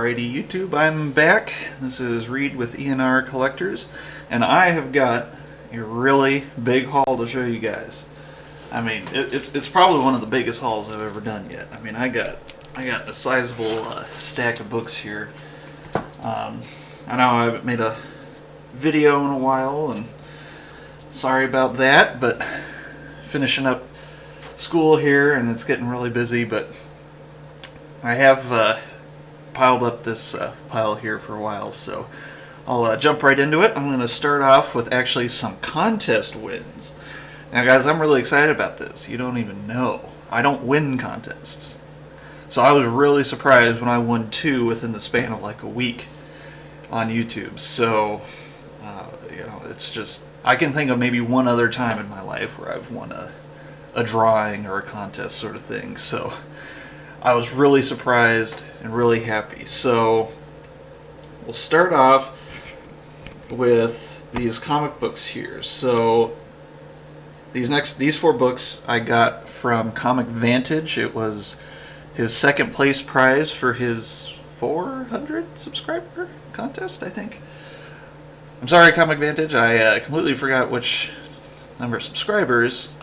Alrighty, YouTube, I'm back. This is Reed with E&R Collectors, and I have got a really big haul to show you guys. I mean, it's probably one of the biggest hauls I've ever done yet. I mean, I got a sizable stack of books here. I know I haven't made a video in a while, and sorry about that, but finishing up school here, and it's getting really busy, but I have piled up this pile here for a while, so I'll jump right into it. I'm going to start off with actually some contest wins. Now guys, I'm really excited about this. You don't even know. I don't win contests. So I was really surprised when I won 2 within the span of like a week on YouTube. So, it's just, I can think of maybe one other time in my life where I've won a drawing or a contest sort of thing. So I was really surprised and really happy. So we'll start off with these comic books here. So these 4 books I got from Comic Vantage. It was his second place prize for his 400 subscriber contest, I think. I'm sorry, Comic Vantage, I completely forgot which number of subscribers.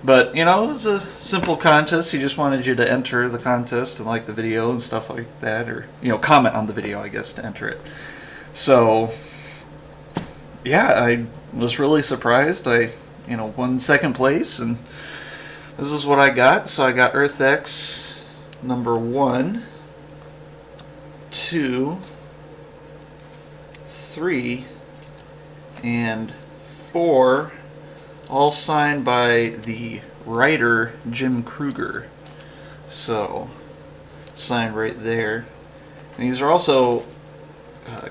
But, it was a simple contest. He just wanted you to enter the contest and like the video and stuff like that. Or, comment on the video, I guess, to enter it. So, yeah, I was really surprised. I, won second place, and this is what I got. So I got Earth X number 1, 2, 3, and 4. All signed by the writer Jim Kruger. So, signed right there. And these are also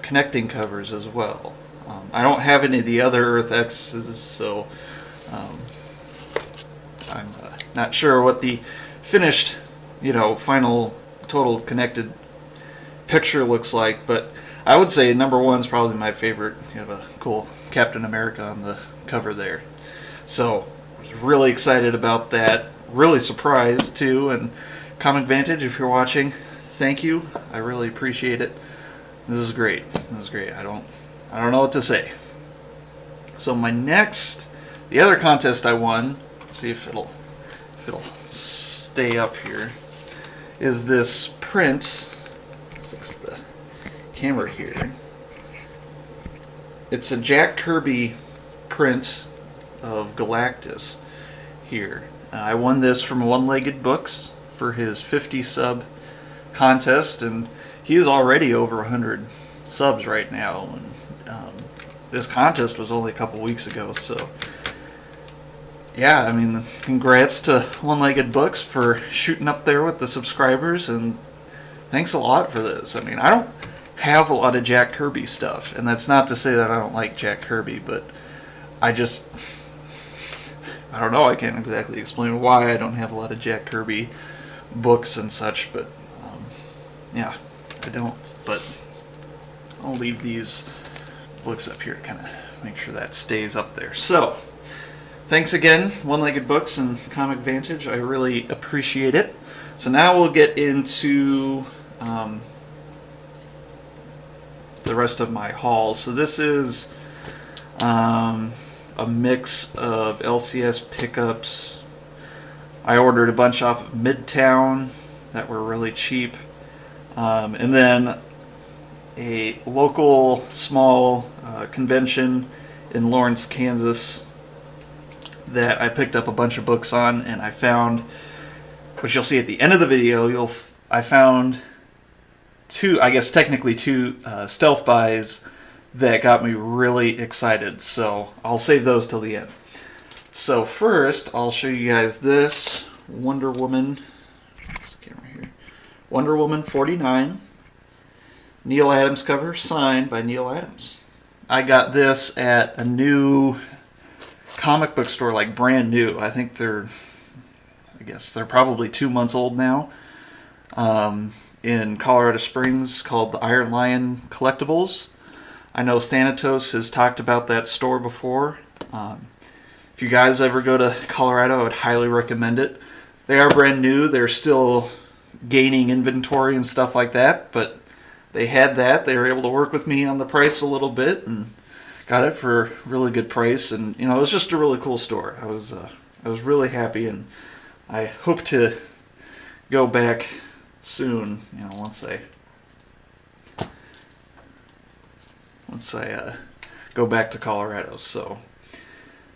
connecting covers as well. I don't have any of the other Earth X's, so I'm not sure what the finished, final total connected picture looks like. But I would say number 1 is probably my favorite. You have a cool Captain America on the cover there. So, I was really excited about that. Really surprised, too. And Comic Vantage, if you're watching, thank you. I really appreciate it. This is great. This is great. I don't know what to say. So the other contest I won, see if it'll stay up here, is this print. Fix the camera here. It's a Jack Kirby print of Galactus here. I won this from One-Legged Books for his 50 sub contest, and he is already over 100 subs right now, and this contest was only a couple weeks ago. So yeah, I mean, congrats to One-Legged Books for shooting up there with the subscribers, and thanks a lot for this. I mean, I don't have a lot of Jack Kirby stuff, and that's not to say that I don't like Jack Kirby, but I don't know, I can't exactly explain why I don't have a lot of Jack Kirby books and such, but yeah, I don't. But I'll leave these books up here to kind of make sure that stays up there. So, thanks again, One-Legged Books and Comic Vantage. I really appreciate it. So now we'll get into the rest of my haul. So this is a mix of LCS pickups. I ordered a bunch off of Midtown that were really cheap. And then a local small convention in Lawrence, Kansas that I picked up a bunch of books on, and I found, which you'll see at the end of the video, I found 2, I guess technically 2 stealth buys that got me really excited. So I'll save those till the end. So first, I'll show you guys this Wonder Woman. This camera here. Wonder Woman 49. Neal Adams cover, signed by Neal Adams. I got this at a new comic book store, like brand new. I think they're probably 2 months old now. In Colorado Springs, called the Iron Lion Collectibles. I know Thanatos has talked about that store before. If you guys ever go to Colorado, I would highly recommend it. They are brand new. They're still gaining inventory and stuff like that, but they had that. They were able to work with me on the price a little bit and got it for a really good price. And it was just a really cool store. I was really happy, and I hope to go back soon. Once I go back to Colorado. So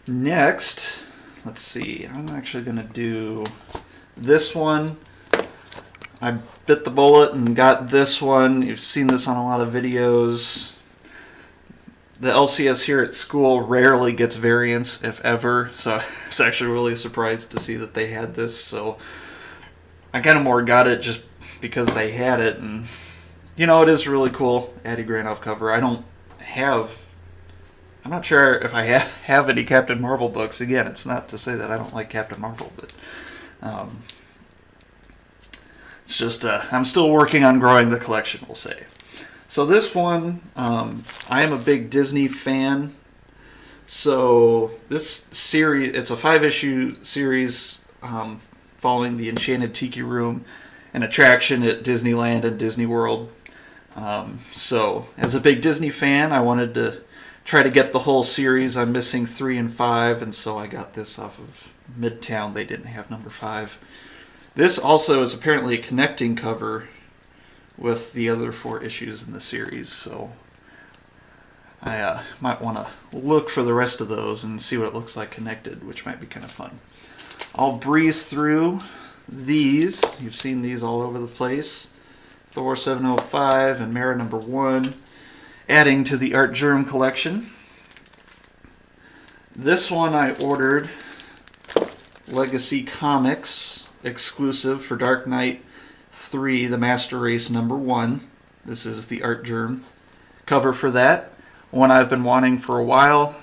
next, let's see. I'm actually going to do this one. I bit the bullet and got this one. You've seen this on a lot of videos. The LCS here at school rarely gets variants, if ever. So I was actually really surprised to see that they had this. So I kind of more got it just because they had it. And, it is really cool. Eddie Granoff cover. I'm not sure if I have any Captain Marvel books. Again, it's not to say that I don't like Captain Marvel, but it's just I'm still working on growing the collection, we'll say. So this one, I am a big Disney fan. So this series, it's a 5-issue series following the Enchanted Tiki Room, an attraction at Disneyland and Disney World. So as a big Disney fan, I wanted to try to get the whole series. I'm missing 3 and 5, and so I got this off of Midtown. They didn't have number 5. This also is apparently a connecting cover with the other 4 issues in the series, so I might want to look for the rest of those and see what it looks like connected, which might be kind of fun. I'll breeze through these. You've seen these all over the place. Thor 705 and Mara number 1, adding to the Art Germ collection. This one I ordered Legacy Comics exclusive for Dark Knight 3, The Master Race number 1. This is the Art Germ cover for that. One I've been wanting for a while.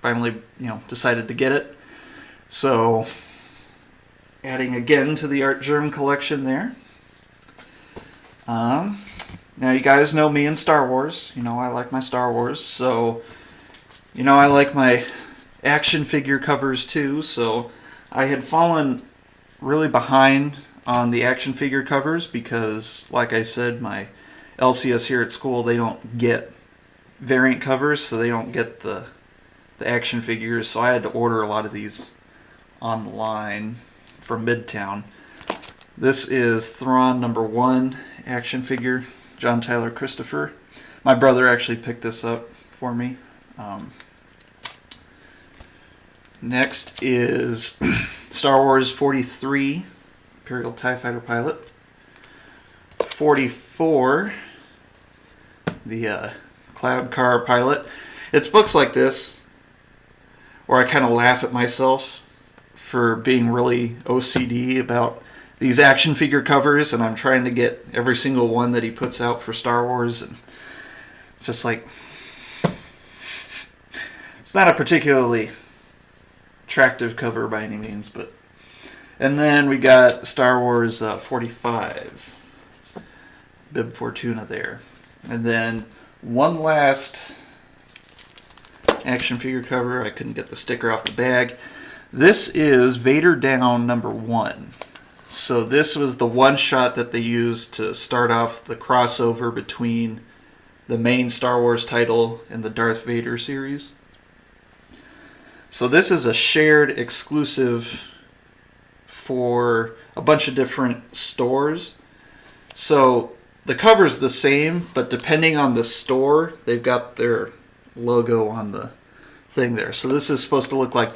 Finally, decided to get it. So, adding again to the Art Germ collection there. Now you guys know me in Star Wars. I like my Star Wars. So, I like my action figure covers too. So, I had fallen really behind on the action figure covers because, like I said, my LCS here at school, they don't get variant covers, so they don't get the action figures. So I had to order a lot of these online from Midtown. This is Thrawn number 1 action figure, John Tyler Christopher. My brother actually picked this up for me. Next is Star Wars 43, Imperial TIE Fighter Pilot. 44, the Cloud Car Pilot. It's books like this where I kind of laugh at myself for being really OCD about these action figure covers, and I'm trying to get every single one that he puts out for Star Wars, and it's just like, it's not a particularly attractive cover by any means, but. And then we got Star Wars 45, Bib Fortuna there. And then one last action figure cover. I couldn't get the sticker off the bag. This is Vader Down number 1. So this was the one shot that they used to start off the crossover between the main Star Wars title and the Darth Vader series. So this is a shared exclusive for a bunch of different stores. So the cover's the same, but depending on the store, they've got their logo on the thing there. So this is supposed to look like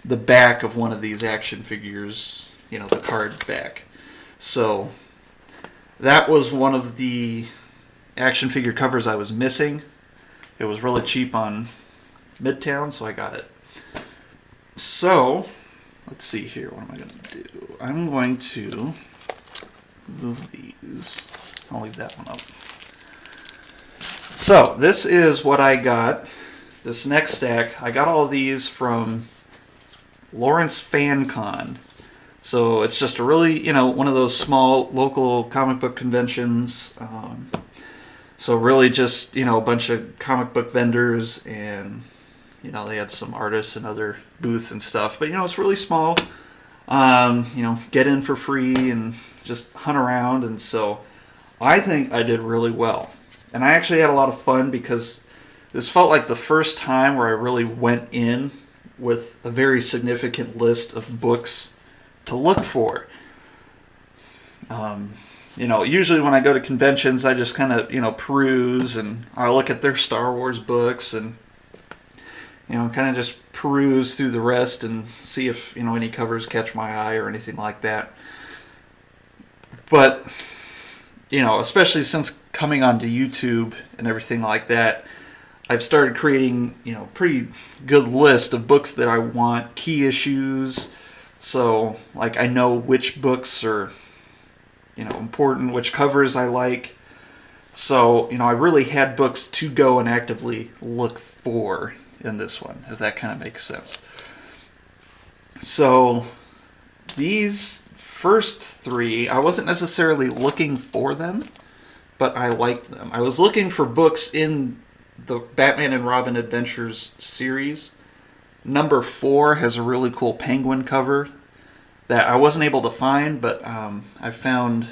the back of one of these action figures, the card back. So that was one of the action figure covers I was missing. It was really cheap on Midtown, so I got it. So, let's see here. What am I going to do? I'm going to move these. I'll leave that one up. So, this is what I got. This next stack, I got all these from Lawrence FanCon. So, it's just a really, one of those small local comic book conventions. So, really just, a bunch of comic book vendors, and they had some artists and other booths and stuff. But, it's really small. Get in for free and just hunt around. And so I think I did really well. And I actually had a lot of fun because this felt like the first time where I really went in with a very significant list of books to look for. Usually when I go to conventions, I just kind of, peruse, and I look at their Star Wars books and, kind of just peruse through the rest and see if, any covers catch my eye or anything like that. But, especially since coming onto YouTube and everything like that, I've started creating, pretty good list of books that I want, key issues. So, like, I know which books are, important, which covers I like. So, I really had books to go and actively look for in this one, if that kind of makes sense. So, these first three, I wasn't necessarily looking for them, but I liked them. I was looking for books in the Batman and Robin Adventures series. Number 4 has a really cool penguin cover that I wasn't able to find, but I found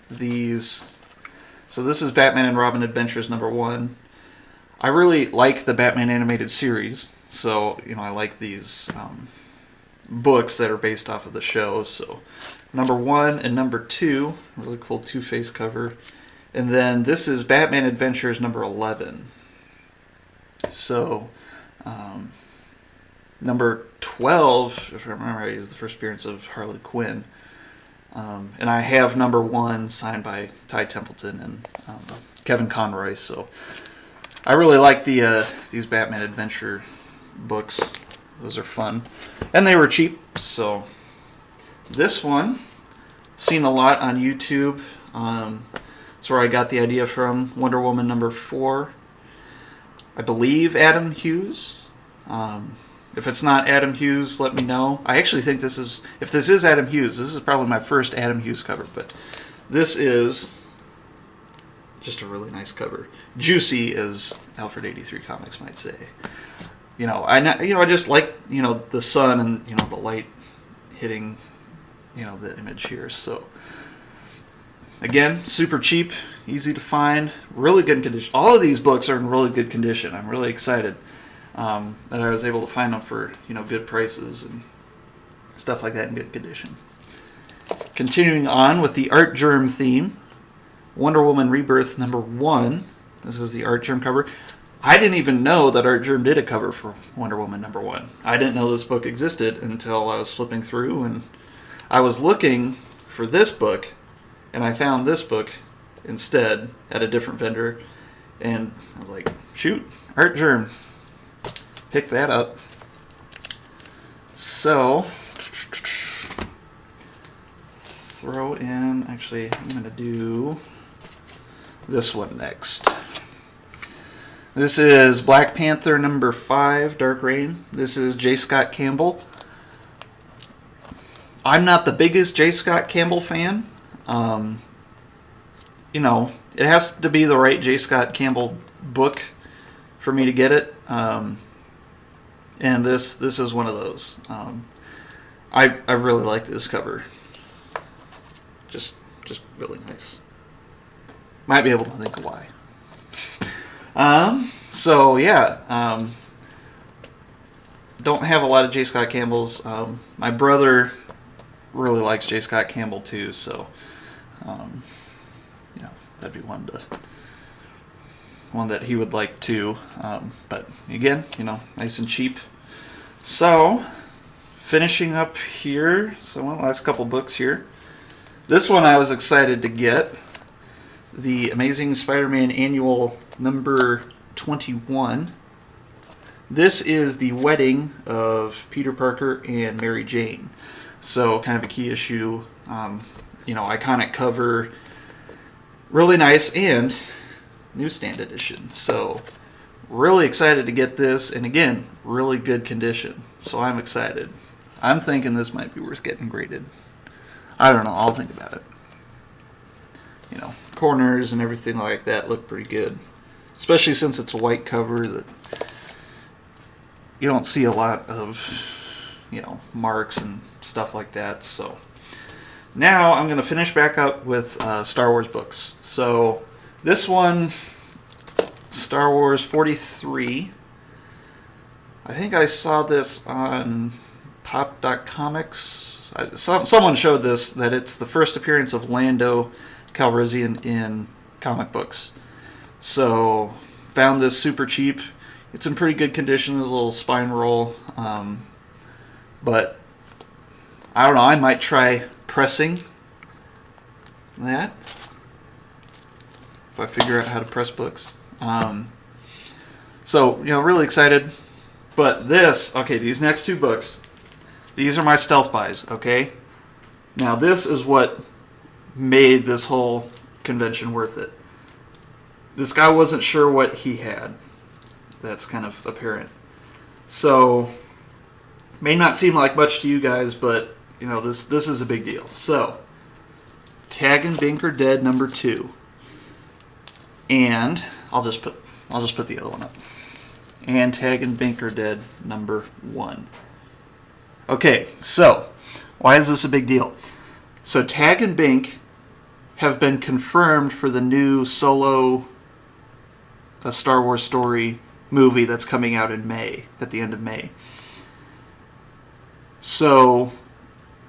these. So this is Batman and Robin Adventures number 1. I really like the Batman animated series, so I like these books that are based off of the show. So number 1 and number 2, really cool Two-Face cover. And then this is Batman Adventures number 11. So number 12, if I remember right, is the first appearance of Harley Quinn. And I have number 1 signed by Ty Templeton and Kevin Conroy. So I really like these Batman Adventure books. Those are fun. And they were cheap. So this one, seen a lot on YouTube. That's where I got the idea from. Wonder Woman number 4. I believe Adam Hughes. If it's not Adam Hughes, let me know. I actually think if this is Adam Hughes, this is probably my first Adam Hughes cover, but this is just a really nice cover. Juicy, as Alfred 83 Comics might say. I just like, the sun and, the light hitting, the image here. So, again, super cheap, easy to find, really good condition. All of these books are in really good condition. I'm really excited that I was able to find them for, good prices and stuff like that in good condition. Continuing on with the Art Germ theme, Wonder Woman Rebirth number 1. This is the Art Germ cover. I didn't even know that Art Germ did a cover for Wonder Woman number 1. I didn't know this book existed until I was flipping through, and I was looking for this book, and I found this book instead at a different vendor, and I was like, shoot, Art Germ. Pick that up. So, throw in, actually, I'm going to do this one next. This is Black Panther number 5, Dark Reign. This is J. Scott Campbell. I'm not the biggest J. Scott Campbell fan. It has to be the right J. Scott Campbell book for me to get it. And this is one of those. I really like this cover. Just really nice. Might be able to think of why. Don't have a lot of J. Scott Campbell's. My brother really likes J. Scott Campbell too, so that'd be one that he would like too. But again, nice and cheap. So, finishing up here, last couple books here. This one I was excited to get. The Amazing Spider-Man Annual number 21. This is the wedding of Peter Parker and Mary Jane. So, kind of a key issue. Iconic cover. Really nice, and newsstand edition. So, really excited to get this, and again, really good condition. So I'm excited. I'm thinking this might be worth getting graded. I don't know, I'll think about it. Corners and everything like that look pretty good. Especially since it's a white cover that you don't see a lot of, marks and stuff like that. So Now I'm going to finish back up with Star Wars books. So this one, Star Wars 43. I think I saw this on Pop.comics. Someone showed this, that it's the first appearance of Lando Calrissian in comic books. So found this super cheap. It's in pretty good condition. There's a little spine roll. But I don't know, I might try pressing that if I figure out how to press books. So, really excited. But these next two books, these are my stealth buys, okay? Now, this is what made this whole convention worth it. This guy wasn't sure what he had. That's kind of apparent. So, may not seem like much to you guys, but, this is a big deal. So, Tag and Bink are Dead #2. And I'll just put the other one up. And Tag and Bink are Dead #1. Okay, so why is this a big deal? So Tag and Bink have been confirmed for the new Solo A Star Wars Story movie that's coming out in May, at the end of May. So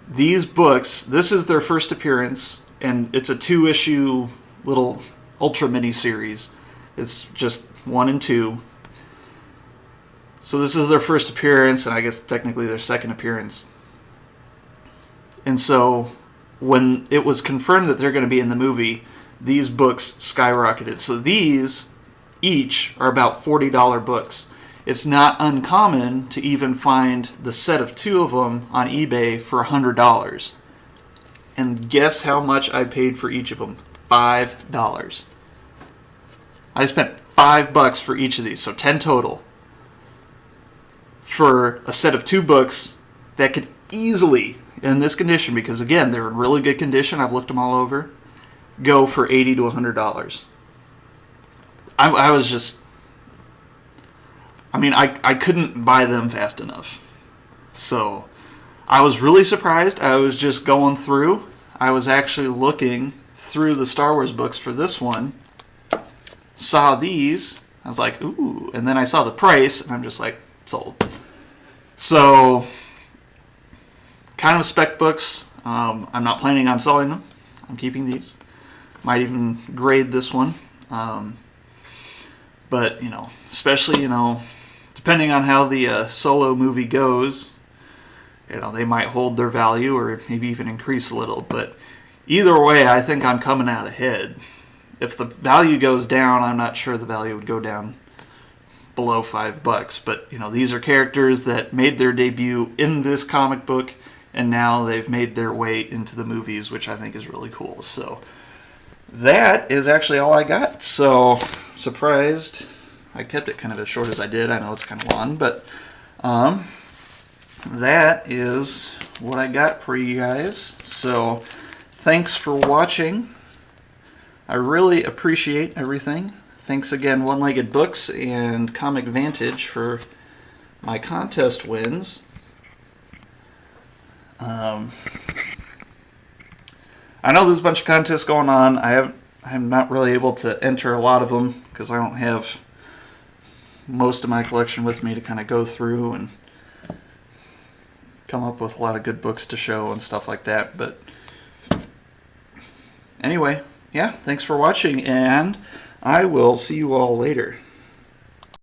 these books, this is their first appearance, and it's a 2-issue little ultra mini series. It's just 1 and 2. So this is their first appearance, and I guess technically their second appearance. And so when it was confirmed that they're going to be in the movie, these books skyrocketed. So these each are about $40 books. It's not uncommon to even find the set of 2 of them on eBay for $100. And guess how much I paid for each of them? $5. I spent $5 for each of these, so 10 total. For a set of 2 books that could easily, in this condition, because again, they're in really good condition, I've looked them all over, go for $80 to $100. I was just, I couldn't buy them fast enough. So I was really surprised. I was just going through. I was actually looking through the Star Wars books for this one. Saw these. I was like, ooh. And then I saw the price, and I'm just like, sold. So, kind of spec books. I'm not planning on selling them. I'm keeping these. Might even grade this one. But, especially, depending on how the Solo movie goes, they might hold their value or maybe even increase a little. But either way, I think I'm coming out ahead. If the value goes down, I'm not sure the value would go down below $5. But, these are characters that made their debut in this comic book, and now they've made their way into the movies, which I think is really cool. So that is actually all I got. So, surprised. I kept it kind of as short as I did. I know it's kind of long, but that is what I got for you guys. So, thanks for watching. I really appreciate everything. Thanks again, One-Legged Books and Comic Vantage, for my contest wins. I know there's a bunch of contests going on. I'm not really able to enter a lot of them because I don't have most of my collection with me to kind of go through and come up with a lot of good books to show and stuff like that. But anyway, yeah, thanks for watching, and I will see you all later.